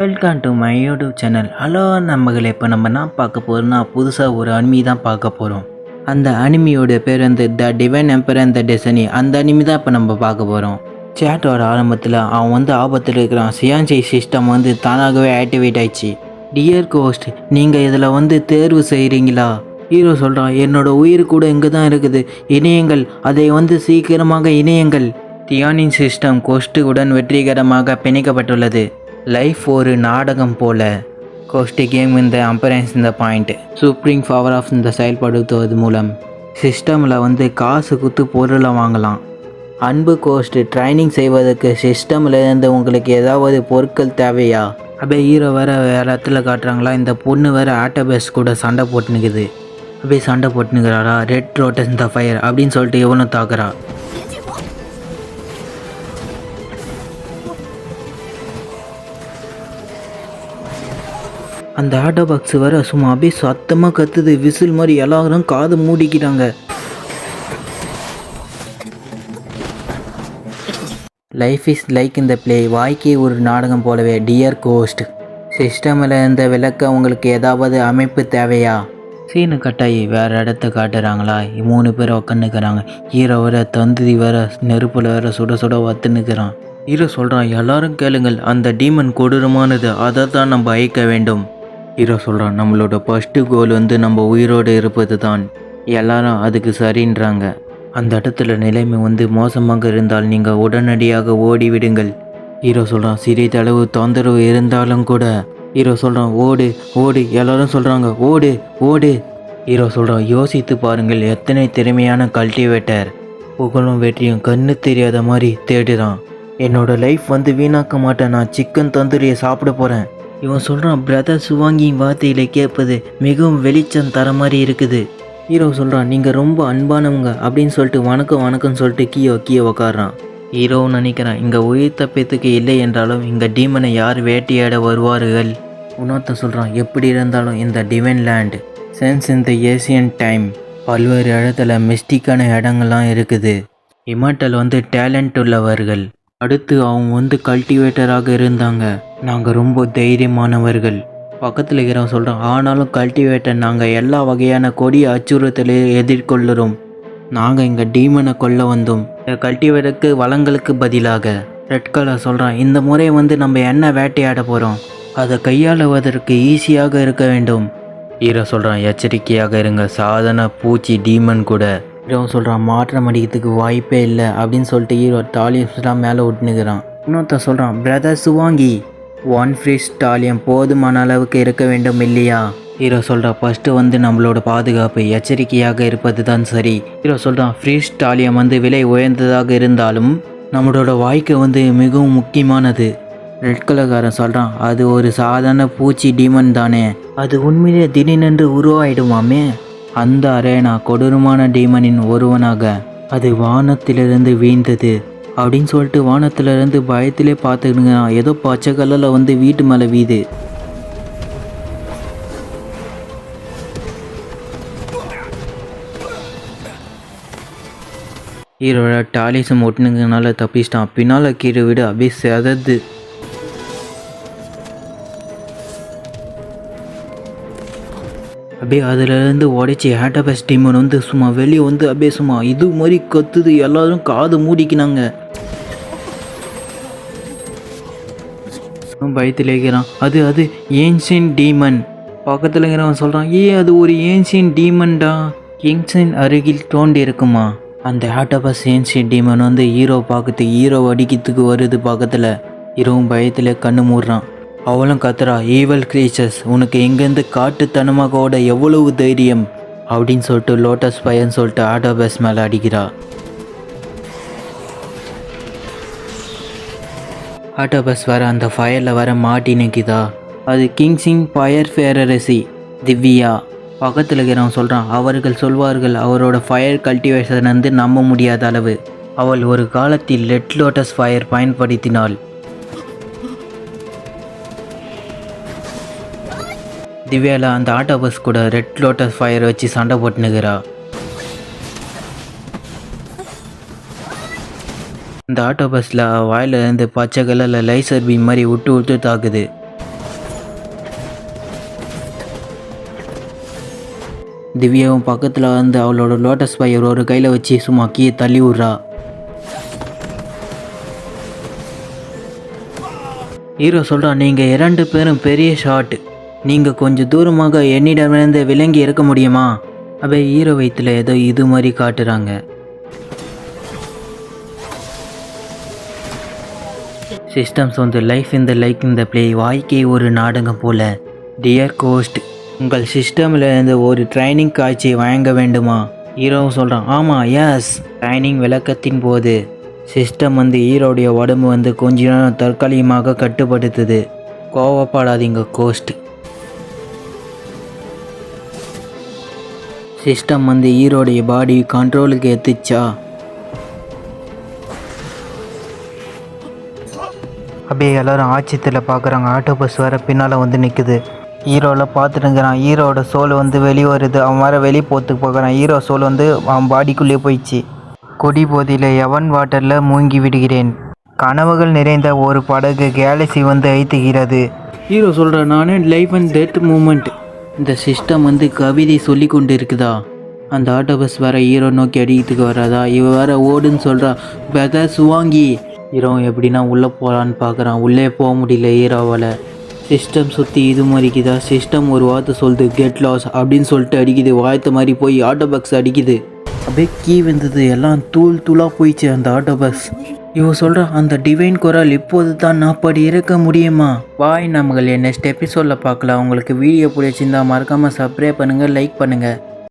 Welcome to my YouTube channel. Hello நண்பர்களே, இப்போ நம்ம என்ன பார்க்க போகிறோம்னா புதுசாக ஒரு அனிமி தான் பார்க்க போகிறோம். அந்த அனிமியோட பேர் வந்து the divine emperor and the destiny. அந்த அனிமி தான் இப்போ நம்ம பார்க்க போகிறோம். சேட்டோட ஆரம்பத்தில் அவன் வந்து ஆபத்தில் இருக்கிறான். சியான்சி சிஸ்டம் வந்து தானாகவே ஆக்டிவேட் ஆயிடுச்சு. டியர் கோஸ்ட், நீங்கள் இதில் வந்து தேர்வு செய்கிறீங்களா? ஹீரோ சொல்கிறான், என்னோட உயிர் கூட இங்கே தான் இருக்குது. இணையங்கள், அதை வந்து சீக்கிரமாக இணையங்கள். தியானின் சிஸ்டம் கோஸ்ட்டுடன் வெற்றிகரமாக பிணைக்கப்பட்டுள்ளது. லைஃப் ஒரு நாடகம் போல. கோஸ்ட் கேம் இந்த அம்பரன்ஸ் இந்த பாயிண்ட் சுப்ரீம் பவர் ஆஃப் இந்த செயல்படுத்துவது மூலம் சிஸ்டமில் வந்து காசு குத்து பொருளை வாங்கலாம். அன்பு கோஸ்ட், ட்ரைனிங் செய்வதற்கு சிஸ்டமில் இருந்து உங்களுக்கு ஏதாவது பொருட்கள் தேவையா? அப்படியே ஹீரோ வேறு இடத்துல காட்டுறாங்களா. இந்த பொண்ணு வேறு ஆட்டோபேஸ் கூட சண்டை போட்டுனுக்குது. அப்படியே சண்டை போட்டுனுக்கிறாரா. ரெட் ரோட்டஸ் த ஃபயர் அப்படின்னு சொல்லிட்டு எவனும் தாக்குறா. அந்த ஆட்டோ பாக்ஸ் வேறு சும்மா அப்படியே சத்தமாக கத்துது. விசில் மாதிரி எல்லாரும் காது மூடிக்கிறாங்க. லைஃப் இஸ் லைக் இந்த பிளே, வாய்க்கே ஒரு நாடகம் போலவே. டியர் கோஸ்ட், சிஸ்டமில் இந்த விளக்க உங்களுக்கு ஏதாவது அமைப்பு தேவையா? சீனு கட்டாயி வேறு இடத்த காட்டுறாங்களா. 3 பேர் உக்காந்துக்கிறாங்க. ஹீரோ வேற தந்தி வேற நெருப்பில் வேற சுட சுட வத்துன்னுக்கிறான். ஹீரோ சொல்கிறான், எல்லாரும் கேளுங்கள், அந்த டீமன் கொடூரமானது, அதை தான் நம்ம அழிக்க வேண்டும். ஹீரோ சொல்கிறான், நம்மளோட ஃபஸ்ட்டு கோல் வந்து நம்ம உயிரோடு இருப்பது தான். எல்லாரும் அதுக்கு சரின்றாங்க. அந்த இடத்துல நிலைமை வந்து மோசமாக இருந்தால் நீங்கள் உடனடியாக ஓடிவிடுங்கள். ஹீரோ சொல்கிறான், சிறிதளவு தொந்தரவு இருந்தாலும் கூட. ஹீரோ சொல்கிறான், ஓடு ஓடு. எல்லாரும் சொல்கிறாங்க, ஓடு ஓடு. ஹீரோ சொல்கிறான், யோசித்து பாருங்கள், எத்தனை திறமையான கல்டிவேட்டர். புகழும் வெற்றியும் கண்ணு தெரியாத மாதிரி தேடுறான். என்னோட லைஃப் வந்து வீணாக்க மாட்டேன், நான் சிக்கன் தந்தூரியை சாப்பிட போகிறேன். இவன் சொல்கிறான், பிரதர் சுவாங்கியின் வார்த்தையில கேட்பது மிகவும் வெளிச்சம் தர மாதிரி இருக்குது. ஹீரோ சொல்கிறான், நீங்கள் ரொம்ப அன்பானவங்க அப்படின்னு சொல்லிட்டு வணக்கம் வணக்கம்னு சொல்லிட்டு கீழே உக்காடுறான். ஹீரோவும் நினைக்கிறான், இங்கே உயிர் தப்பியத்துக்கு இல்லை என்றாலும் இங்கே டீமனை யார் வேட்டையாட வருவார்கள்? இன்னொருத்த சொல்கிறான், எப்படி இருந்தாலும் இந்த டிவைன் லேண்ட் சென்ஸ் இந்த ஏசியன் டைம் பல்வேறு இடத்துல மிஸ்டிக்கான இடங்கள்லாம் இருக்குது. இமாட்டல் வந்து டேலண்ட் உள்ளவர்கள். அடுத்து அவங்க வந்து கல்டிவேட்டராக இருந்தாங்க. நாங்கள் ரொம்ப தைரியமானவர்கள். பக்கத்தில் இருக்கிறவன் சொல்கிறான், ஆனாலும் கல்டிவேட்டர் நாங்கள் எல்லா வகையான கொடிய அச்சுறுத்தலை எதிர்கொள்ளுறோம். நாங்கள் இங்கே டீமனை கொல்ல வந்தோம். இந்த கல்டிவேட்டருக்கு வளங்களுக்கு பதிலாக. ரெட் கலர் சொல்கிறான், இந்த முறை வந்து நம்ம என்ன வேட்டையாட போகிறோம், அதை கையாளுவதற்கு ஈஸியாக இருக்க வேண்டும். ஹீரோ சொல்கிறான், எச்சரிக்கையாக இருங்க, சாதாரண பூச்சி டீமன் கூட. ஹீரோ சொல்கிறான், மாற்றம் அடிக்கிறதுக்கு வாய்ப்பே இல்லை அப்படின்னு சொல்லிட்டு ஹீரோ டாலியம்ஸ்லாம் மேலே விட்டுனுக்கிறான். இன்னொருத்தன் சொல்கிறான், பிரதர் சுவாங்கி, 1 ஃப்ரீஸ் டாலியம் போதுமான அளவுக்கு இருக்க வேண்டும் இல்லையா? ஹீரோ சொல்கிறான், ஃபஸ்ட்டு வந்து நம்மளோட பாதுகாப்பு எச்சரிக்கையாக இருப்பது தான் சரி. ஹீரோ சொல்கிறான், ஃப்ரீஸ் டாலியம் வந்து விலை உயர்ந்ததாக இருந்தாலும் நம்மளோட வாழ்க்கை வந்து மிகவும் முக்கியமானது. ரெட் கலர்காரன் சொல்கிறான், அது ஒரு சாதாரண பூச்சி டீமன் தானே, அது உண்மையிலே திடீரென்று உருவாயிடுமாமே. அந்த அரேனா கொடூரமான டீமனின் ஒருவனாக அது வானத்திலிருந்து வீழ்ந்தது அப்படின்னு சொல்லிட்டு வானத்திலிருந்து பயத்திலே பார்த்துக்கிடுங்க. ஏதோ பச்சை கல்லில் வந்து வீட்டு மேலே வீது. ஹீரோட டாலிசம் ஒட்டுனுங்கனால தப்பிச்சிட்டான். பின்னால் கீழே விட அப்படியே செதது. அப்படியே அதிலேருந்து உடைச்சி ஆட்டோபஸ் டீமன் வந்து சும்மா வெளியே வந்து அப்படியே சும்மா இது மாதிரி கத்துது. எல்லாரும் காது மூடிக்கினாங்க. பயத்தில் இருக்கிறான். அது ஏன்ஷியன்ட் டீமன். பக்கத்தில் இருக்கிறவன் சொல்கிறான், அது ஒரு ஏன்ஷியன்ட் டீமன்டா. கிங்ஸின் அருகில் தோண்டி இருக்குமா? அந்த ஆட்டோபஸ் ஏன்ஷியன்ட் டீமன் வந்து ஹீரோ பார்க்கறதுக்கு ஹீரோ அடிக்கிறதுக்கு வருது பக்கத்தில். ஹீரோவும் பயத்தில் கண்ணு மூடுறான். அவளும் கத்துறா, ஈவல் கிரீச்சர்ஸ், உனக்கு எங்கேருந்து காட்டுத்தனமாக ஓட எவ்வளவு தைரியம் அப்படின்னு சொல்லிட்டு லோட்டஸ் ஃபயர்னு சொல்லிட்டு ஆட்டோபஸ் மேலே அடிக்கிறா. ஆட்டோபஸ் வர அந்த ஃபயரில் வர மாட்டி நிற்கிதா. அது கிங்ஸின் ஃபயர் ஃபேரரசி திவ்யா. பக்கத்தில் இருக்கிறவன் சொல்கிறான், அவர்கள் சொல்வார்கள் அவரோட ஃபயர் கல்டிவேஷன் வந்து நம்ப முடியாத அளவு. அவள் ஒரு காலத்தில் ரெட் லோட்டஸ் ஃபயர் பயன்படுத்தினாள். திவ்யாவில் அந்த ஆட்டோபஸ் கூட ரெட் லோட்டஸ் ஃபயர் வச்சு சண்டை போட்டுனுக்கிறா. இந்த ஆட்டோபஸில் வாயிலிருந்து பச்சை கலரில் லைசர் பீம் மாதிரி விட்டு தாக்குது. திவ்யாவும் பக்கத்தில் வந்து அவளோட லோட்டஸ் ஃபயர் ஒரு கையில் வச்சு சும்மா கீழே தள்ளி விட்றா. ஹீரோ சொல்கிறான், நீங்கள் 2 பேரும் பெரிய ஷாட், நீங்கள் கொஞ்சம் தூரமாக என்னிடமிருந்து விலங்கி இருக்க முடியுமா? அப்படியே ஹீரோ வயிற்றுல ஏதோ இது மாதிரி காட்டுறாங்க. சிஸ்டம்ஸ் வந்து லைஃப் இந்த லைக் இந்த பிளே வாழ்க்கை ஒரு நாடகம் போல. டியர் கோஸ்ட், உங்கள் சிஸ்டமில் இருந்து ஒரு ட்ரைனிங் காட்சி வழங்க வேண்டுமா? ஹீரோவும் சொல்கிறான், ஆமாம் எஸ். ட்ரைனிங் விளக்கத்தின் போது சிஸ்டம் வந்து ஹீரோடைய உடம்பு வந்து கொஞ்ச நேரம் தற்காலிகமாக கட்டுப்படுத்துது. கோவப்படாதீங்க கோஸ்ட். சிஸ்டம் வந்து ஹீரோடைய பாடி கண்ட்ரோலுக்கு எத்துச்சா? அப்படியே எல்லோரும் ஆச்சரியத்தில் பார்க்குறாங்க. ஆட்டோபஸ் வேறு பின்னால் வந்து நிற்குது. ஹீரோவில் பார்த்துட்டுங்கிறான். ஹீரோட சோல் வந்து வெளியே வருது. அவன் வேறு வெளியே போகிறதுக்கு பார்க்குறான். ஹீரோ சோல் வந்து அவன் பாடிக்குள்ளேயே போயிடுச்சு. கொடி போதியில் எவன் வாட்டரில் மூங்கி விடுகிறேன். கனவுகள் நிறைந்த ஒரு படகு கேலக்ஸி வந்து அழித்துகிறது. ஹீரோ சொல்கிற, நானே லைஃப் அண்ட் டெத் மூமெண்ட். இந்த சிஸ்டம் வந்து கவிதை சொல்லி கொண்டு இருக்குதா? அந்த ஆட்டோபஸ் வேறு ஹீரோ நோக்கி அடிக்கிறதுக்கு வராதா? இவன் வேறு ஓடுன்னு சொல்கிறா. பெதர்ஸ் வாங்கி ஹீரோ எப்படின்னா உள்ளே போகலான்னு பார்க்குறான். உள்ளே போக முடியல ஹீரோவால். சிஸ்டம் சுற்றி இது மாதிரிக்குதா? சிஸ்டம் ஒரு வார்த்தை சொல்லுது, கெட் லாஸ் அப்படின்னு சொல்லிட்டு அடிக்குது. வாய்த்த மாதிரி போய் ஆட்டோபக்ஸ் அடிக்குது. அப்படியே கீ வந்தது, எல்லாம் தூள் தூளாக போயிடுச்சு அந்த ஆட்டோபக்ஸ். இவன் சொல்கிற, அந்த டிவைன் குரல் இப்போது தான் நான் அப்படி இருக்க முடியுமா? பாய், நம்மளே நெக்ஸ்ட் எபிசோடில் பார்க்கலாம். உங்களுக்கு வீடியோ பிடிச்சிருந்தா மறக்காமல் சப்ஸ்கிரைப் பண்ணுங்கள், லைக் பண்ணுங்கள்.